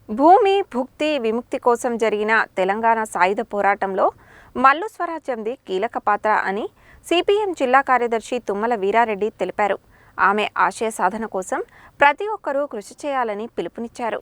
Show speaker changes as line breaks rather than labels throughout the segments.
భూమి భుక్తి విముక్తి కోసం జరిగిన తెలంగాణ సాయుధ పోరాటంలో మల్లు స్వరాజ్యంది కీలక పాత్ర అని సిపిఎం జిల్లా కార్యదర్శి తుమ్మల వీరారెడ్డి తెలిపారు. ఆమె ఆశయ సాధన కోసం ప్రతి ఒక్కరూ కృషి చేయాలని పిలుపునిచ్చారు.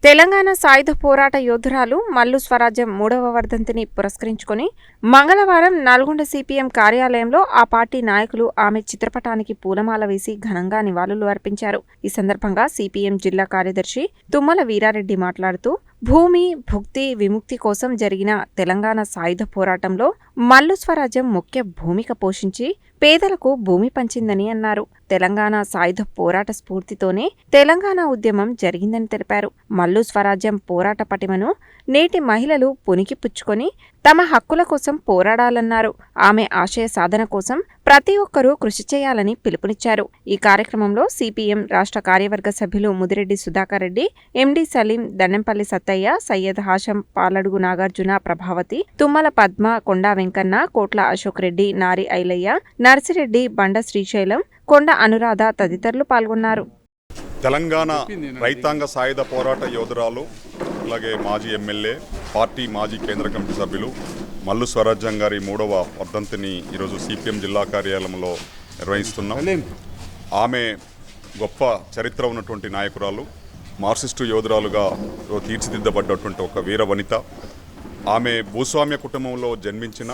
తెలంగాణ సాయుధ పోరాట యోధురాలు మల్లు స్వరాజ్యం 3వ వర్ధంతిని పురస్కరించుకుని మంగళవారం నల్గొండ సిపిఎం కార్యాలయంలో ఆ పార్టీ నాయకులు ఆమె చిత్రపటానికి పూలమాల వేసి ఘనంగా నివాళులు అర్పించారు. ఈ సందర్భంగా సిపిఎం జిల్లా కార్యదర్శి తుమ్మల వీరారెడ్డి మాట్లాడుతూ భూమి భుక్తి విముక్తి కోసం జరిగిన తెలంగాణ సాయుధ పోరాటంలో మల్లు స్వరాజ్యం ముఖ్య భూమిక పోషించి పేదలకు భూమి పంచిందని అన్నారు. తెలంగాణ సాయుధ పోరాట స్ఫూర్తితోనే తెలంగాణ ఉద్యమం జరిగిందని తెలిపారు. మల్లు స్వరాజ్యం పోరాట పటిమను నేటి మహిళలు పుణికిపుచ్చుకొని తమ హక్కుల కోసం పోరాడాలన్నారు. ఆమె ఆశయ సాధన కోసం ప్రతి ఒక్కరూ కృషి చేయాలని పిలుపునిచ్చారు. ఈ కార్యక్రమంలో సిపిఎం రాష్ట్ర కార్యవర్గ సభ్యులు ముదిరెడ్డి సుధాకర్ రెడ్డి, ఎండి సలీం, దండెంపల్లి సత్తయ్య, సయ్యద్ హాషం, పాలడుగు నాగార్జున, ప్రభావతి, తుమ్మల పద్మ, కొండా వెంకన్న, కోట్ల అశోక్ రెడ్డి, నారి ఐలయ్య, నర్సిరెడ్డి, బండ శ్రీశైలం, కొండ అనురాధ తదితరులు పాల్గొన్నారు.
తెలంగాణ రైతాంగ సాయుధ పోరాట యోధురాలు, అలాగే మాజీ ఎమ్మెల్యే, పార్టీ మాజీ కేంద్ర కమిటీ సభ్యులు మల్లు స్వరాజ్యం గారి 3వ వర్ధంతిని ఈరోజు సిపిఎం జిల్లా కార్యాలయంలో నిర్వహిస్తున్నాం. ఆమె గొప్ప చరిత్ర ఉన్నటువంటి నాయకురాలు, మార్క్సిస్టు యోధురాలుగా తీర్చిదిద్దబడ్డటువంటి ఒక వీర వనిత. ఆమె భూస్వామ్య కుటుంబంలో జన్మించిన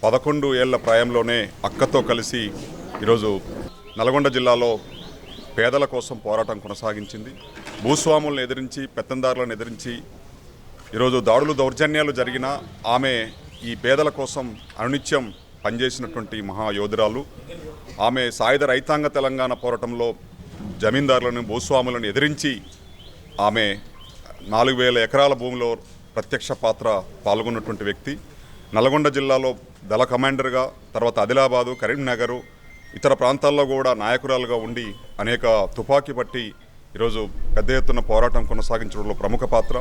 11 ఏళ్ల ప్రాయంలోనే అక్కతో కలిసి ఈరోజు నల్గొండ జిల్లాలో పేదల కోసం పోరాటం కొనసాగించింది. భూస్వాములను ఎదిరించి, పెత్తందారులను ఎదిరించి ఈరోజు దాడులు దౌర్జన్యాలు జరిగినా ఆమె ఈ పేదల కోసం అనునిత్యం పనిచేసినటువంటి మహాయోధురాలు. ఆమె సాయుధ రైతాంగ తెలంగాణ పోరాటంలో జమీందారులను, భూస్వాములను ఎదిరించి ఆమె 4000 ఎకరాల భూమిలో ప్రత్యక్ష పాత్ర పాల్గొన్నటువంటి వ్యక్తి. నల్గొండ జిల్లాలో దళ కమాండర్గా, తర్వాత ఆదిలాబాదు, కరీంనగర్, ఇతర ప్రాంతాల్లో కూడా నాయకురాలుగా ఉండి అనేక తుపాకీ పట్టి ఈరోజు పెద్ద ఎత్తున పోరాటం కొనసాగించడంలో ప్రముఖ పాత్ర,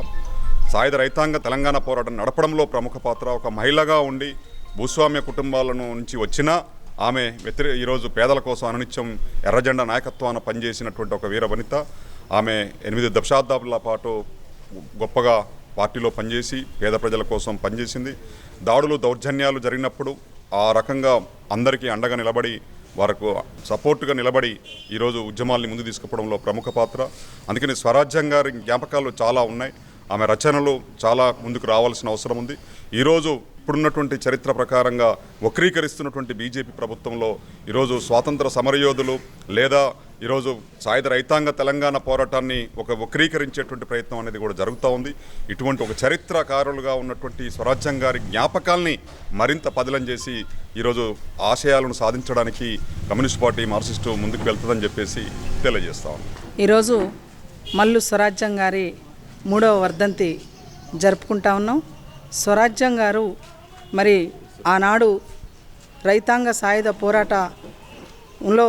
సాయుధ రైతాంగ తెలంగాణ పోరాటం నడపడంలో ప్రముఖ పాత్ర. ఒక మహిళగా ఉండి భూస్వామ్య కుటుంబాలను నుంచి వచ్చినా ఆమె ఈరోజు పేదల కోసం అనునిత్యం ఎర్రజెండా నాయకత్వాన్ని పనిచేసినటువంటి ఒక వీర వనిత. ఆమె 8 దశాబ్దాల పాటు గొప్పగా పార్టీలో పనిచేసి పేద ప్రజల కోసం పనిచేసింది. దాడులు దౌర్జన్యాలు జరిగినప్పుడు ఆ రకంగా అందరికీ అండగా నిలబడి, వారికి సపోర్టుగా నిలబడి ఈరోజు ఉద్యమాల్ని ముందు తీసుకుపోవడంలో ప్రముఖ పాత్ర. అందుకని స్వరాజ్యం గారి జ్ఞాపకాలు చాలా ఉన్నాయి. ఆమె రచనలు చాలా ముందుకు రావాల్సిన అవసరం ఉంది. ఈరోజు ఇప్పుడున్నటువంటి చరిత్ర ప్రకారంగా వక్రీకరిస్తున్నటువంటి బీజేపీ ప్రభుత్వంలో ఈరోజు స్వాతంత్ర సమరయోధులు లేదా ఈరోజు సాయుధ రైతాంగ తెలంగాణ పోరాటాన్ని వక్రీకరించేటువంటి ప్రయత్నం అనేది కూడా జరుగుతూ ఉంది. ఇటువంటి ఒక చరిత్రకారులుగా ఉన్నటువంటి స్వరాజ్యం గారి జ్ఞాపకాల్ని మరింత పదిలం చేసి ఈరోజు ఆశయాలను సాధించడానికి కమ్యూనిస్ట్ పార్టీ మార్క్సిస్టు ముందుకు వెళ్తుందని చెప్పేసి తెలియజేస్తాం.
ఈరోజు మల్లు స్వరాజ్యం గారి 3వ వర్ధంతి జరుపుకుంటా ఉన్నాం. స్వరాజ్యం గారు మరి ఆనాడు రైతాంగ సాయుధ పోరాటంలో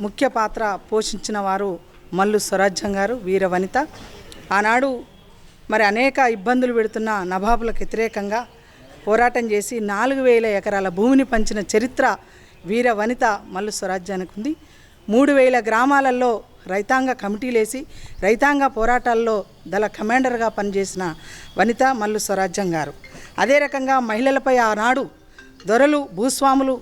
ముఖ్య పాత్ర పోషించిన వారు మల్లు స్వరాజ్యం గారు, వీర వనిత. ఆనాడు మరి అనేక ఇబ్బందులు పెడుతున్న నవాబులకు వ్యతిరేకంగా పోరాటం చేసి 4000 ఎకరాల భూమిని పంచిన చరిత్ర వీర వనిత మల్లు స్వరాజ్యానికి ఉంది. 3000 గ్రామాలలో రైతాంగ కమిటీలేసి రైతాంగ పోరాటాల్లో దళ కమాండర్గా పనిచేసిన వనిత మల్లు స్వరాజ్యం గారు. అదే రకంగా మహిళలపై ఆనాడు దొరలు, భూస్వాములు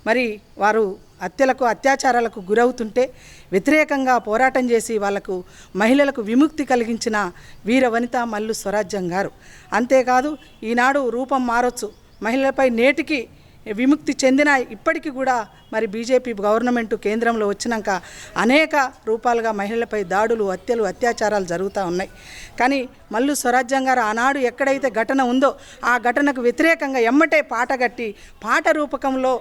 మరి వారు హత్యలకు, అత్యాచారాలకు గురవుతుంటే వ్యతిరేకంగా పోరాటం చేసి వాళ్లకు, మహిళలకు విముక్తి కలిగించిన వీర వనిత మల్లు స్వరాజ్యం గారు. అంతేకాదు ఈనాడు రూపం మారొచ్చు, మహిళలపై నేటికి విముక్తి చెందిన ఇప్పటికీ కూడా మరి బీజేపీ గవర్నమెంట్ కేంద్రంలో వచ్చినాక అనేక రూపాలుగా మహిళలపై దాడులు, హత్యలు, అత్యాచారాలు జరుగుతూ ఉన్నాయి. కానీ మల్లు స్వరాజ్యం గారు ఆనాడు ఎక్కడైతే ఘటన ఉందో ఆ ఘటనకు వ్యతిరేకంగా ఎమ్మటే పాట కట్టి, పాట రూపకంలో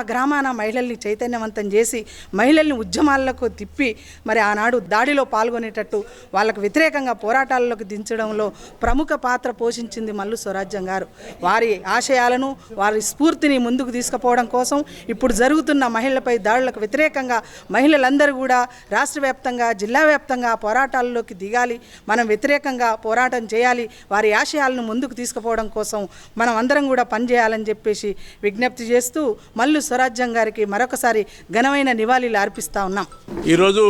గ్రామాన మహిళల్ని చైతన్యవంతం చేసి మహిళల్ని ఉద్యమాలకు తిప్పి మరి ఆనాడు దాడిలో పాల్గొనేటట్టు వాళ్ళకు వ్యతిరేకంగా పోరాటాల్లోకి దించడంలో ప్రముఖ పాత్ర పోషించింది మల్లు స్వరాజ్యం గారు. వారి ఆశయాలను, వారి స్ఫూర్తిని ముందుకు తీసుకుపోవడం కోసం ఇప్పుడు జరుగుతున్న మహిళలపై దాడులకు వ్యతిరేకంగా మహిళలందరూ కూడా రాష్ట్ర వ్యాప్తంగా జిల్లా వ్యాప్తంగా పోరాటాల్లోకి దిగాలి. మనం వ్యతిరేకంగా పోరాటం చేయాలి. వారి ఆశయాలను ముందుకు తీసుకుపోవడం కోసం మనం అందరం కూడా పనిచేయాలని చెప్పేసి విజ్ఞప్తి చేస్తూ మల్లు స్వరాజ్యం గారికి మరొకసారి ఘనమైన నివాళులు అర్పిస్తూ ఉన్నాం.
ఈరోజు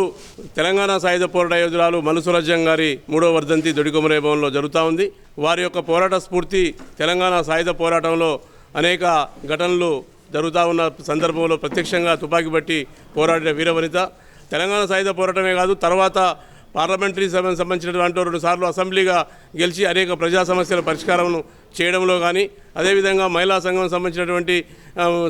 తెలంగాణ సాయుధ పోరాట యోధురాలు మల్లు స్వరాజ్యం గారి 3వ వర్ధంతి దొడికొమరే భవన్లో జరుగుతూ ఉంది. వారి యొక్క పోరాట స్ఫూర్తి తెలంగాణ సాయుధ పోరాటంలో అనేక ఘటనలు జరుగుతూ ఉన్న సందర్భంలో ప్రత్యక్షంగా తుపాకీ బట్టి పోరాడిన వీరవనిత. తెలంగాణ సాయుధ పోరాటమే కాదు, తర్వాత పార్లమెంటరీ సభకు సంబంధించినటువంటి 2 సార్లు అసెంబ్లీగా గెలిచి అనేక ప్రజా సమస్యల పరిష్కారం చేయడంలో కానీ, అదేవిధంగా మహిళా సంఘం సంబంధించినటువంటి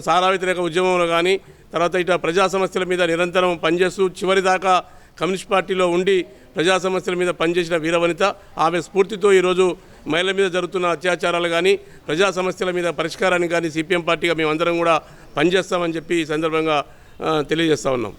సారా వ్యతిరేక ఉద్యమంలో కానీ, తర్వాత ఇట్లా ప్రజా సమస్యల మీద నిరంతరం పనిచేస్తూ చివరిదాకా కమ్యూనిస్ట్ పార్టీలో ఉండి ప్రజా సమస్యల మీద పనిచేసిన వీరవనిత. ఆమె స్ఫూర్తితో ఈరోజు మహిళల మీద జరుగుతున్న అత్యాచారాలు కానీ, ప్రజా సమస్యల మీద పరిష్కారానికి కానీ సిపిఎం పార్టీగా మేమందరం కూడా పనిచేస్తామని చెప్పి ఈ సందర్భంగా తెలియజేస్తూ ఉన్నాం.